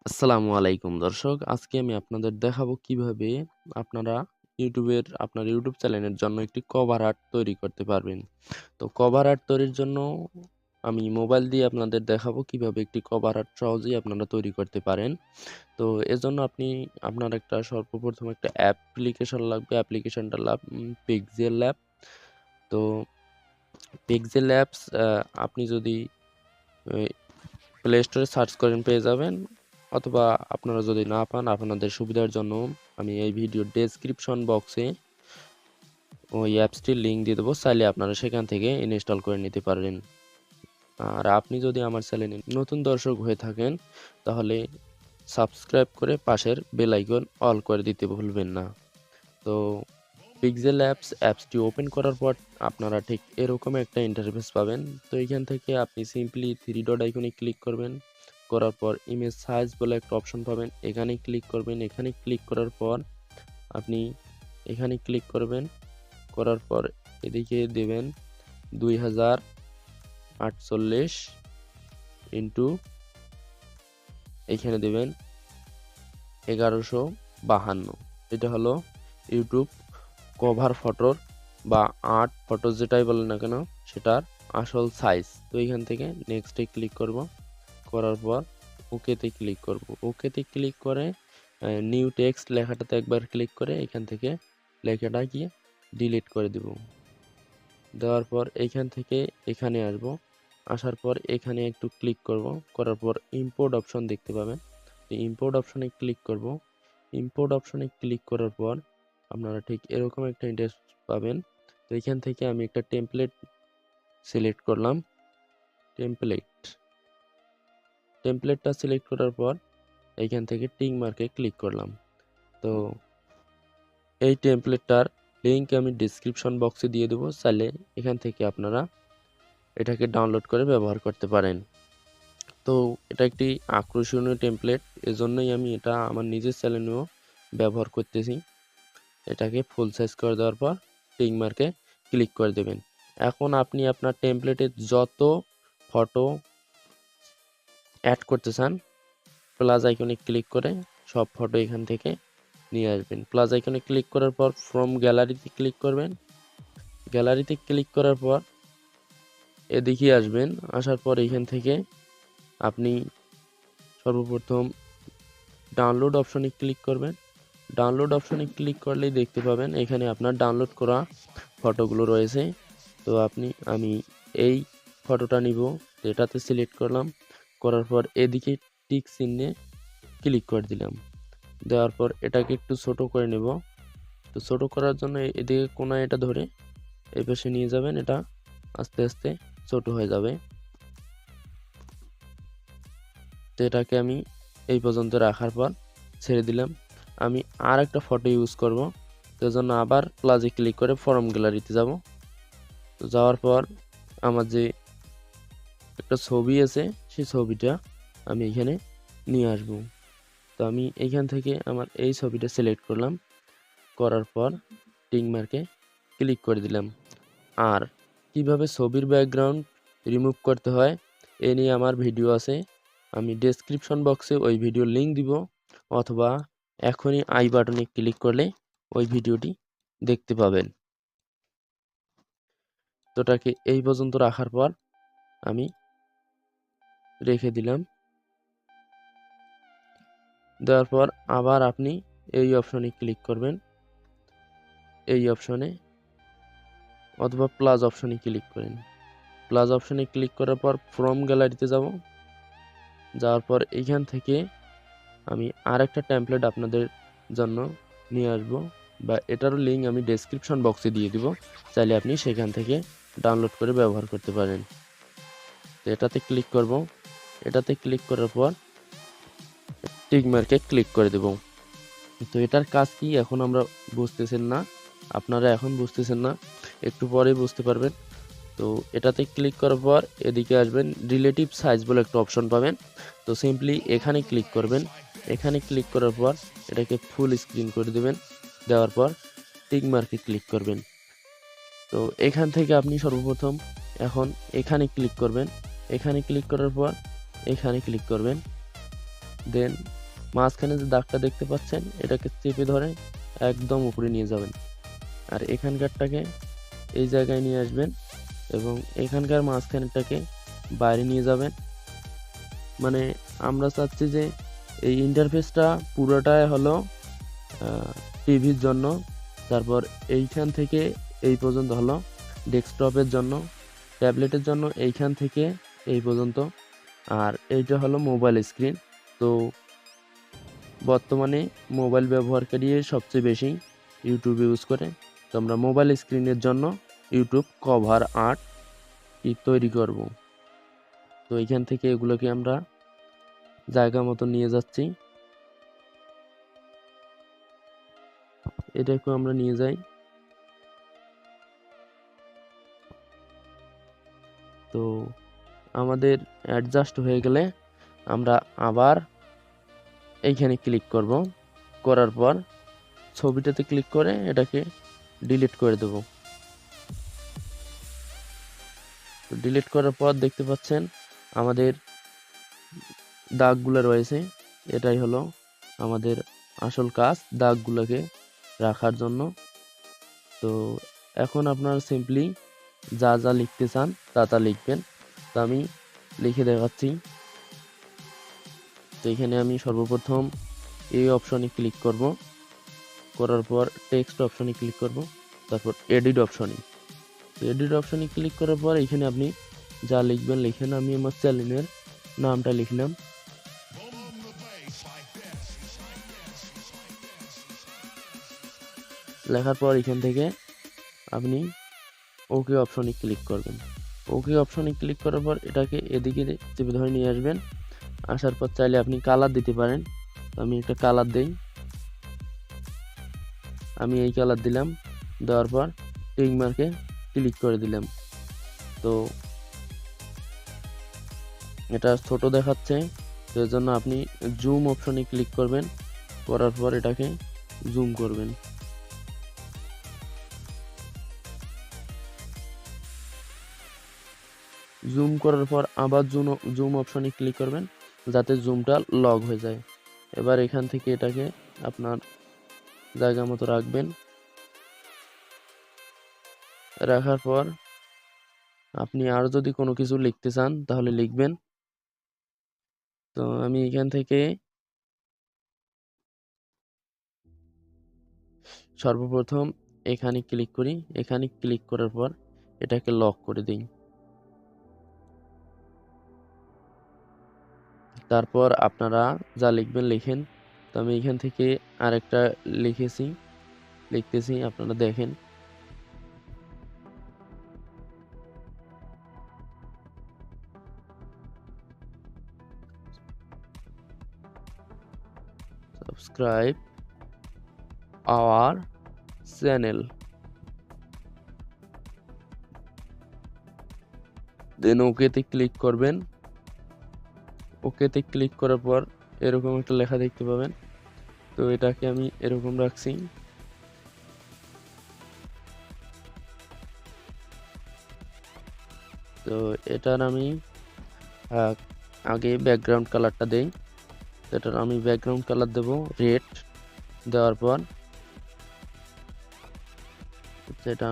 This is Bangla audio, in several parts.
আসসালামু আলাইকুম দর্শক। আজকে আমি আপনাদের দেখাবো কিভাবে আপনারা আপনার ইউটিউব চ্যানেলের জন্য একটি কভার আর্ট তৈরি করতে পারবেন। তো কভার আর্ট তৈরির জন্য আমি মোবাইল দিয়ে আপনাদের দেখাবো কিভাবে একটি কভার আর্ট সহজেই আপনারা তৈরি করতে পারেন। তো এজন্য আপনার একটা সর্বপ্রথম একটা অ্যাপ্লিকেশন লাগবে। অ্যাপ্লিকেশনটা পিক্সেল ল্যাব। তো পিক্সেল ল্যাবস আপনি যদি প্লে স্টোরে সার্চ করেন পেয়ে যাবেন, অথবা আপনারা যদি না পান আপনাদের সুবিধার জন্য আমি এই ভিডিও ডেসক্রিপশন বক্সে ওই অ্যাপসটির লিঙ্ক দিয়ে দেবো, চাইলে আপনারা সেখান থেকে ইনস্টল করে নিতে পারেন। আর আপনি যদি আমার চ্যানেলে নতুন দর্শক হয়ে থাকেন তাহলে সাবস্ক্রাইব করে পাশের বেল আইকন অল করে দিতে ভুলবেন না। তো পিক্সেল অ্যাপসটি ওপেন করার পর আপনারা ঠিক এরকম একটা ইন্টারফেস পাবেন। তো এখান থেকে আপনি সিম্পলি থ্রি ডট আইকনে ক্লিক করবেন। করার পর ইমেজ সাইজ বলে একটা অপশন পাবেন, এখানে ক্লিক করবেন। এখানে ক্লিক করার পর আপনি এখানে ক্লিক করবেন। করার পর এদিকে দেবেন 2048 ইন্টু এখানে দেবেন 1152। এটা হলো ইউটিউব কভার ফটোর বা আর্ট ফটো যেটাই বলেন না কেন সেটার আসল সাইজ। তো এখান থেকে নেক্সটে ক্লিক করব। করার পর ওকেতে ক্লিক করব। ওকেতে ক্লিক করে নিউ টেক্সট লেখাটাতে একবার ক্লিক করে এখান থেকে লেখাটা গিয়ে ডিলিট করে দেব। দেওয়ার পর এইখান থেকে এখানে আসব। আসার পর এখানে একটু ক্লিক করব। করার পর ইম্পোর্ট অপশন দেখতে পাবেন। ইম্পোর্ট অপশনে ক্লিক করব। ইম্পোর্ট অপশনে ক্লিক করার পর আপনারা ঠিক এরকম একটা ইন্টারফেস পাবেন। তো এখান থেকে আমি একটা টেমপ্লেট সিলেক্ট করলাম। টেমপ্লেটটা সিলেক্ট করার পর এইখান থেকে টিক মার্কে ক্লিক করলাম। তো এই টেমপ্লেটটার লিঙ্ক আমি ডিসক্রিপশন বক্সে দিয়ে দেবো, চাইলে এখান থেকে আপনারা এটাকে ডাউনলোড করে ব্যবহার করতে পারেন। তো এটা একটি আকর্ষণীয় টেমপ্লেট, এজন্যই আমি এটা আমার নিজের চ্যানেলেও ব্যবহার করতেছি। এটাকে ফুল সাইজ করে দেওয়ার পর টিক মার্কে ক্লিক করে দেবেন। এখন আপনি আপনার টেমপ্লেটে যত ফটো অ্যাড করতে চান প্লাস আইকনে ক্লিক করে সব ফটো এখান থেকে নিয়ে আসবেন। প্লাস আইকনে ক্লিক করার পর ফ্রম গ্যালারিতে ক্লিক করবেন। গ্যালারিতে ক্লিক করার পর এদিকে আসবেন। আসার পর এখান থেকে আপনি সর্বপ্রথম ডাউনলোড অপশনে ক্লিক করবেন। ডাউনলোড অপশনে ক্লিক করলেই দেখতে পাবেন এখানে আপনার ডাউনলোড করা ফটোগুলো রয়েছে। তো আমি এই ফটোটা নিব, এটাতে সিলেক্ট করলাম। করার পর এদিকে টিক চিহ্নে ক্লিক করে দিলাম। দেওয়ার পর এটাকে একটু ছোট করে নেব। তো ছোট করার জন্য এদিকে কোনায় এটা ধরে এই পাশে নিয়ে যাবেন, এটা আস্তে আস্তে ছোট হয়ে যাবে। তো এটাকে আমি এই পর্যন্ত রাখার পর ছেড়ে দিলাম। আমি আর একটা ফটো ইউজ করব, তো জন্য আবার প্লাসে ক্লিক করে ফর্ম গ্যালারিতে যাব। তো যাওয়ার পর আমার যে একটা ছবি আছে সেই ছবিটা আমি এখানে নিয়ে আসব। তো আমি এইখান থেকে আমার এই ছবিটা সিলেক্ট করলাম। করার পর টিক মার্কে ক্লিক করে দিলাম। আর কিভাবে ছবির ব্যাকগ্রাউন্ড রিমুভ করতে হয় এ নিয়ে আমার ভিডিও আছে, আমি ডেসক্রিপশন বক্সে ওই ভিডিওর লিঙ্ক দিব, অথবা এখনই আই বাটনে ক্লিক করলে ওই ভিডিওটি দেখতে পাবেন। তো ওটাকে এই পর্যন্ত রাখার পর আমি রেখে দিলাম। দেওয়ার পর আবার আপনি এই অপশনে ক্লিক করবেন, এই অপশনে অথবা প্লাস অপশনে ক্লিক করেন। প্লাস অপশনে ক্লিক করার পর ফ্রম গ্যালারিতে যাব। যাওয়ার পর এইখান থেকে আমি আরেকটা টেমপ্লেট আপনাদের জন্য নিয়ে আসব, বা এটারও লিঙ্ক আমি ডেসক্রিপশন বক্সে দিয়ে দিব, চাইলে আপনি সেখান থেকে ডাউনলোড করে ব্যবহার করতে পারেন। তো এটাতে ক্লিক করব। এটাতে ক্লিক করার পর টিক মার্কে ক্লিক করে দেব। তো এটার কাজ কি এখন আমরা বুঝতেছেন না, আপনারা এখন বুঝতেছেন না, একটু পরে বুঝতে পারবেন। তো এটাতে ক্লিক করার পর এদিকে আসবেন, রিলেটিভ সাইজ বলে একটা অপশন পাবেন। তো সিম্পলি এখানে ক্লিক করবেন। এখানে ক্লিক করার পর এটাকে ফুল স্ক্রিন করে দেবেন। দেওয়ার পর টিক মার্কে ক্লিক করবেন। তো এখান থেকে আপনি সর্বপ্রথম এখন এখানে ক্লিক করবেন। এখানে ক্লিক করার পর এখানে ক্লিক করবেন। দেন মাঝখানে যে দাগটা দেখতে পাচ্ছেন এটাকে চেপে ধরে একদম উপরে নিয়ে যাবেন, আর এখানকারটাকে এই জায়গায় নিয়ে আসবেন এবং এখানকার মাঝখানেরটাকে বাইরে নিয়ে যাবেন। মানে আমরা চাচ্ছি যে এই ইন্টারফেসটা পুরোটাই হলো টিভির জন্য, তারপর এইখান থেকে এই পর্যন্ত হলো ডেস্কটপের জন্য, ট্যাবলেটের জন্য এইখান থেকে এই পর্যন্ত, আর এইটা হলো মোবাইল স্ক্রিন। তো বর্তমানে মোবাইল ব্যবহারকারী সবচেয়ে বেশি ইউটিউব ইউজ করে, তো আমরা মোবাইল স্ক্রিনের জন্য ইউটিউব কভার আর্ট তৈরি করব। তো এইখান থেকে এগুলোকে আমরা জায়গা মতো নিয়ে যাচ্ছি, এটাকেও আমরা নিয়ে যাই। তো আমাদের অ্যাডজাস্ট হয়ে গেলে আমরা আবার এইখানে ক্লিক করব, করার পর ছবিটাতে ক্লিক করে এটাকে ডিলিট করে দেব। ডিলিট করার পর দেখতে পাচ্ছেন আমাদের দাগগুলো রয়েছে, এটাই হলো আমাদের আসল কাজ দাগগুলোকে রাখার জন্য। তো এখন আপনারা সিম্পলি যা যা লিখতে চান তা লিখবেন। তো আমি লিখে দেখাচ্ছি। তো এখানে আমি সর্বপ্রথম এই অপশনে ক্লিক করব, করার পর টেক্সট অপশনে ক্লিক করব, তারপর এডিট অপশনে ক্লিক করার পর এখানে আপনি যা লিখবেন লিখেন। আমি আমার চ্যানেলের নামটা লিখলাম, লেখার পর এখান থেকে আপনি ওকে অপশনে ক্লিক করবেন। ওকে অপশনে ক্লিক করার পর এটাকে এদিকে চেপে ধরে নিয়ে আসবেন। আসার পর চাইলে আপনি কালার দিতে পারেন। আমি একটা কালার দেই, আমি এই কালার দিলাম। দেওয়ার পর টিক মার্কে ক্লিক করে দিলাম। তো এটা ছোট দেখাচ্ছে, তো এর জন্য আপনি জুম অপশনে ক্লিক করবেন, করার পর এটাকে জুম করবেন। জুম করার পর আবার জুম অপশনে ক্লিক করবেন যাতে জুমটা লক হয়ে যায়। এবার এখান থেকে এটাকে আপনার জায়গা মতো রাখবেন। রাখার পর আপনি আর যদি কোনো কিছু লিখতে চান তাহলে লিখবেন। তো আমি এখান থেকে সর্বপ্রথম এখানে ক্লিক করি, এখানে ক্লিক করার পর এটাকে লক করে দিই। তারপর আপনারা যা লিখবেন লিখেন। তো আমি এখান থেকে আরেকটা লিখতেছি, আপনারা দেখেন। সাবস্ক্রাইব আওয়ার চ্যানেল, দেন ওকেতে ক্লিক করবেন। ওকেতে ক্লিক করার পর এরকম একটা লেখা দেখতে পাবেন। তো এটাকে আমি এরকম রাখছি। তো এটার আমি আগে ব্যাকগ্রাউন্ড কালারটা দেই। এটার আমি ব্যাকগ্রাউন্ড কালার দেব রেড। দেওয়ার পর এটা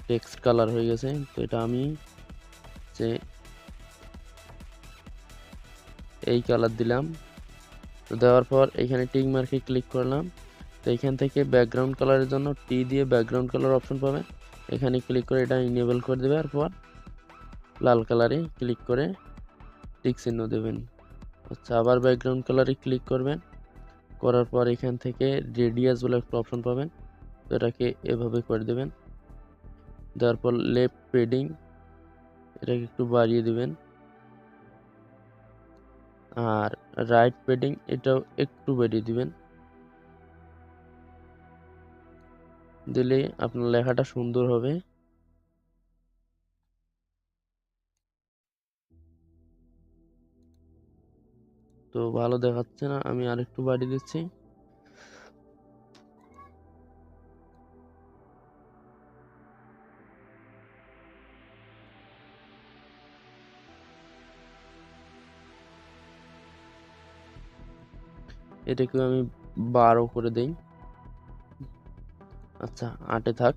টেক্সট কালার হয়ে গেছে। তো এটা আমি যে এই কালার দিলাম। তো দেওয়ার পর এখানে টিক মার্কে ক্লিক করলাম। তো এখান থেকে ব্যাকগ্রাউন্ড কালারের জন্য টি দিয়ে ব্যাকগ্রাউন্ড কালার অপশন পাবেন, এখানে ক্লিক করে এটা ইনেবল করে দেবে। আর পর লাল কালারে ক্লিক করে টিক চিহ্ন দেবেন। আচ্ছা, আবার ব্যাকগ্রাউন্ড কালারে ক্লিক করবেন, করার পর এখান থেকে রেডিয়াস বলে একটা অপশন পাবেন। তো এটাকে এভাবে করে দেবেন। দেওয়ার পর লেফট পেডিং এটাকে একটু বাড়িয়ে দেবেন, আর রাইট পেডিং এটাও একটু বাড়িয়ে দিবেন। দিলে আপনার লেখাটা সুন্দর হবে। তো ভালো দেখাচ্ছে না, আমি আরেকটু বাড়িয়ে দিচ্ছি। এটাকে আমি 12 করে দেই। আচ্ছা 8 থাক।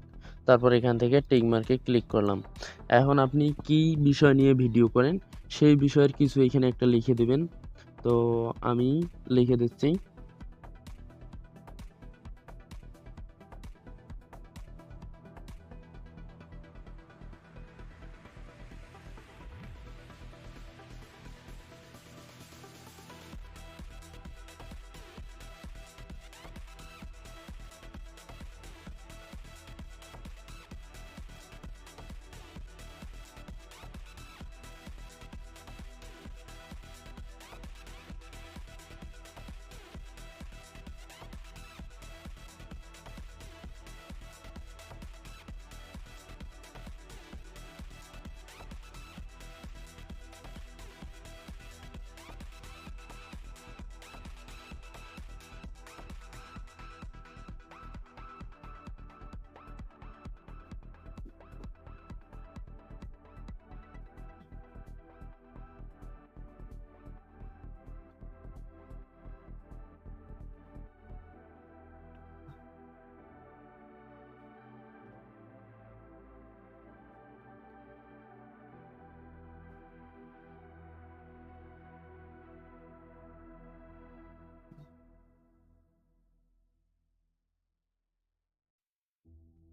তারপর এখান থেকে টিক মার্কে ক্লিক করলাম। এখন আপনি কি বিষয় নিয়ে ভিডিও করেন সেই বিষয়ের কিছু এখানে একটা লিখে দিবেন। তো আমি লিখে দিচ্ছি।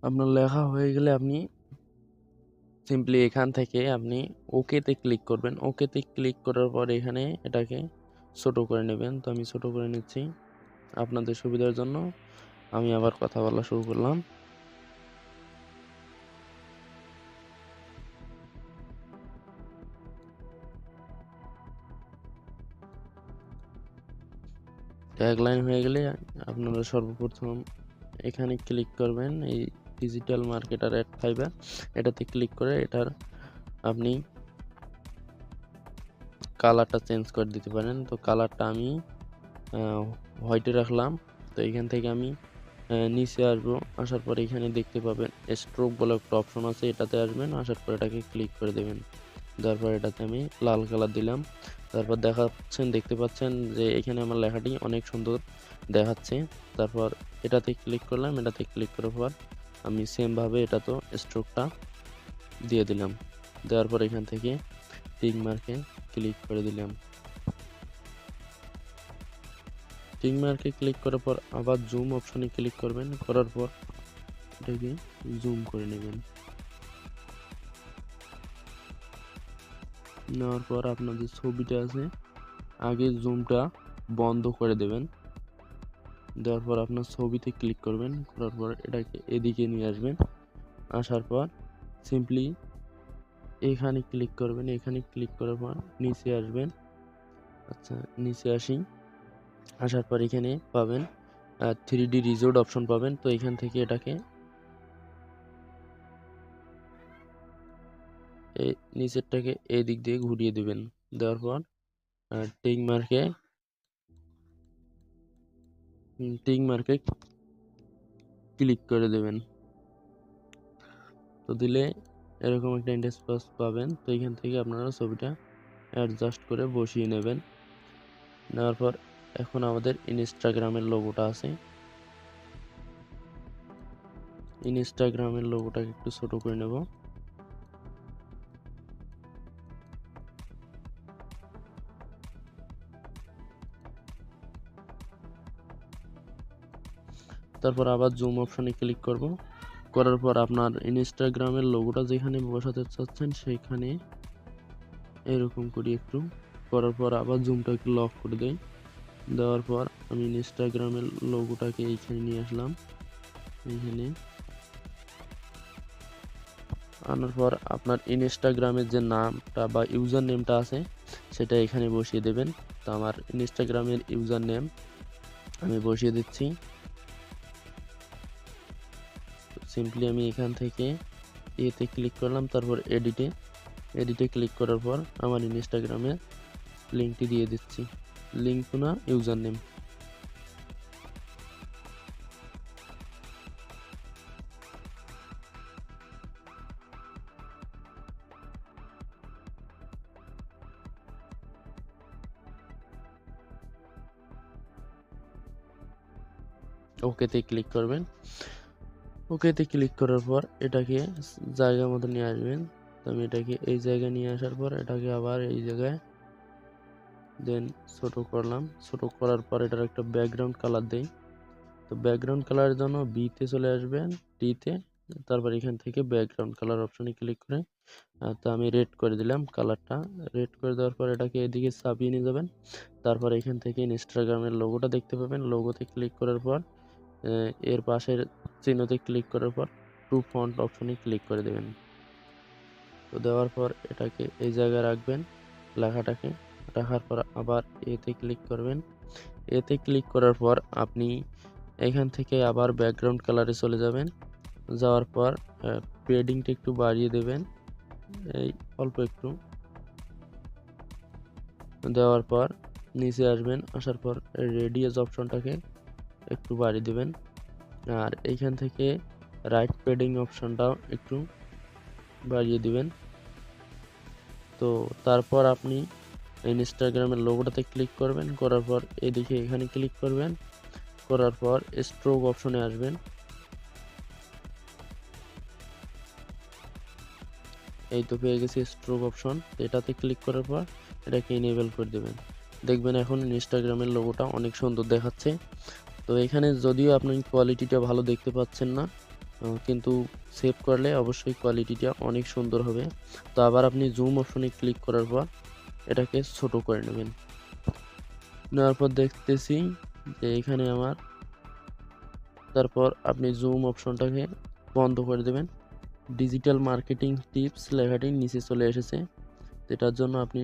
আপনার লেখা হয়ে গেলে আপনি সিম্পলি এখান থেকে আপনি ওকেতে ক্লিক করবেন। ওকেতে ক্লিক করার পর এখানে এটাকে ছোট করে নেবেন। তো আমি ছোট করে নিচ্ছি আপনাদের সুবিধার জন্য। আমি আবার কথা বলা শুরু করলাম। এক লাইন হয়ে গেলে আপনারা সর্বপ্রথম এখানে ক্লিক করবেন, এই ডিজিটাল মার্কেটার অ্যাড ফাইবার, এটাতে ক্লিক করে এটার আপনি কালারটা চেঞ্জ করে দিতে পারেন। তো কালারটা আমি হোয়াইটে রাখলাম। তো এখান থেকে আমি নিচে আসবো, আসার পরে এখানে দেখতে পাবেন স্ট্রোক বলে একটা অপশন আছে, এটাতে আসবেন, আসার পর এটাকে ক্লিক করে দেবেন। দেওয়ার পর এটাতে আমি লাল কালার দিলাম। তারপর দেখতে পাচ্ছেন যে এখানে আমার লেখাটি অনেক সুন্দর দেখাচ্ছে। তারপর এটাতে ক্লিক করলাম, এটাতে ক্লিক করার পর আমি সেমভাবে এটা তো স্ট্রোকটা দিয়ে দিলাম। দেওয়ার পর এখান থেকে টিক মার্কে ক্লিক করে দিলাম। টিক মার্কে ক্লিক করার পর আবার জুম অপশনে ক্লিক করবেন, করার পর এটাকে জুম করে নেবেন। নেওয়ার পর আপনার যে ছবিটা আছে আগে জুমটা বন্ধ করে দেবেন। দেওয়ার পর আপনার ছবিতে ক্লিক করবেন, করার পর এটাকে এদিকে নিয়ে আসবেন। আসার পর সিম্পলি এখানে ক্লিক করবেন, এখানে ক্লিক করার পর নিচে আসবেন। আচ্ছা নিচে আসি, আসার পর এখানে পাবেন 3D রিজোর্ট অপশন পাবেন। তো এখান থেকে এটাকে এই নিচেরটাকে এই দিক দিয়ে ঘুরিয়ে দিবেন। দেওয়ার পর টিক মার্কে ক্লিক করে দেবেন। তো দিলে এরকম একটা ইন্টারফেস পাবেন। তো এখান থেকে আপনারা ছবিটা অ্যাডজাস্ট করে বসিয়ে নেবেন। নেওয়ার পর এখন আমাদের ইনস্টাগ্রামের লোগোটা আছে, ইনস্টাগ্রামের লোগোটাকে একটু ছোট করে নেব। তারপর আবার জুম অপশনে ক্লিক করব, করার পর আপনার ইনস্টাগ্রামের লোগোটা যেখানে বসাতে চাচ্ছেন সেখানে এরকম করি একটু, করার পর আবার জুমটাকে লক করে দেই। দেওয়ার পর আমি ইনস্টাগ্রামের লোগোটাকে এইখানে নিয়ে আসলাম। এইখানে আনার পর আপনার ইনস্টাগ্রামের যে নামটা বা ইউজার নেমটা আছে সেটা এখানে বসিয়ে দেবেন। তো আমার ইনস্টাগ্রামের ইউজার নেম আমি বসিয়ে দিচ্ছি। সিম্পলি আমি এখান থেকে এতে ক্লিক করলাম, তারপর এডিটে ক্লিক করার পর আমার ইনস্টাগ্রামের লিঙ্কটি দিয়ে দিচ্ছি, লিঙ্ক না ইউজার নেম। ওকেতে ক্লিক করবেন। ওকেতে ক্লিক করার পর এটাকে জায়গা মতো নিয়ে আসবেন। তো আমি এটাকে এই জায়গায় নিয়ে আসার পর এটাকে আবার এই জায়গায় দেন ছোট করলাম। ছোট করার পর এটার একটা ব্যাকগ্রাউন্ড কালার দেই। তো ব্যাকগ্রাউন্ড কালারের জন্য বিতে চলে আসবেন, টিতে, তারপর এখান থেকে ব্যাকগ্রাউন্ড কালার অপশনে ক্লিক করে তো আমি রেড করে দিলাম কালারটা। রেড করে দেওয়ার পর এটাকে এদিকে চাপিয়ে নিয়ে যাবেন। তারপর এখান থেকে ইনস্টাগ্রামের লোগোটা দেখতে পাবেন। লোগোতে ক্লিক করার পর এর পাশের চিহ্নতে ক্লিক করার পর টু ফন্ট অপশনে ক্লিক করে দেবেন। তো দেওয়ার পর এটাকে এই জায়গায় রাখবেন, লেখাটাকে রাখার পর আবার এতে ক্লিক করবেন। এতে ক্লিক করার পর আপনি এখান থেকে আবার ব্যাকগ্রাউন্ড কালারে চলে যাবেন। যাওয়ার পর পেডিংটা একটু বাড়িয়ে দেবেন, এই অল্প একটু। দেওয়ার পর নিচে আসবেন, আসার পর রেডিয়াস অপশনটাকে একটু বাড়িয়ে দেবেন। আর এইখান থেকে রাইট পেডিং অপশনটাও একটু বাড়িয়ে দিবেন। তো তারপর আপনি ইনস্টাগ্রামের লোগোটাতে ক্লিক করবেন, করার পর এদিকে এখানে ক্লিক করবেন, করার পর স্ট্রোক অপশনে আসবেন। এই তো পেয়ে গেছি স্ট্রোক অপশন। এটাতে ক্লিক করার পর এটাকে ইনেবল করে দেবেন। দেখবেন এখন ইনস্টাগ্রামের লোগোটা অনেক সুন্দর দেখাচ্ছে। তো এখানে যদিও আপনি কোয়ালিটিটা ভালো দেখতে পাচ্ছেন না, কিন্তু সেভ করলে অবশ্যই কোয়ালিটিটা অনেক সুন্দর হবে। তো আবার আপনি জুম অপশনে ক্লিক করার পর এটাকে ছোট করে নেবেন। নেওয়ার পর দেখতেছি যে এখানে আমার, তারপর আপনি জুম অপশনটাকে বন্ধ করে দেবেন। ডিজিটাল মার্কেটিং টিপস লেখাটি নিচে চলে এসেছে। এটার জন্য আপনি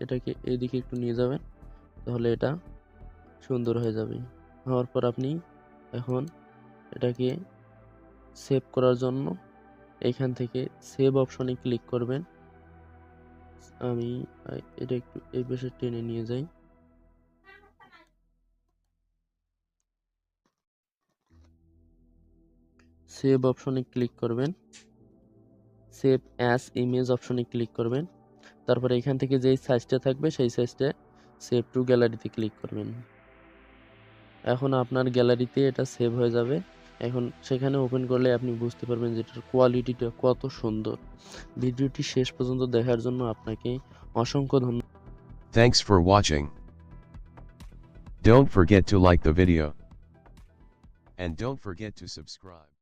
এটাকে এইদিকে একটু নিয়ে যাবেন, তাহলে এটা সুন্দর হয়ে যাবে। হওয়ার পর আপনি এখন এটাকে সেভ করার জন্য এখান থেকে সেভ অপশনে ক্লিক করবেন। আমি এটা একটু এই পাশে টেনে নিয়ে যাই। সেভ অপশনে ক্লিক করবেন, সেভ অ্যাজ ইমেজ অপশনে ক্লিক করবেন। তারপরে এখান থেকে যেই সাইজটা থাকবে সেই সাইজটা সেভ টু গ্যালারিতে ক্লিক করবেন। এখন আপনার গ্যালারিতে এটা সেভ হয়ে যাবে। এখন সেখানে ওপেন করলে আপনি বুঝতে পারবেন যে এটার কোয়ালিটিটা কত সুন্দর। ভিডিওটি শেষ পর্যন্ত দেখার জন্য আপনাকে অসংখ্য ধন্যবাদ। Thanks for watching. Don't forget to like the video. And don't forget to subscribe.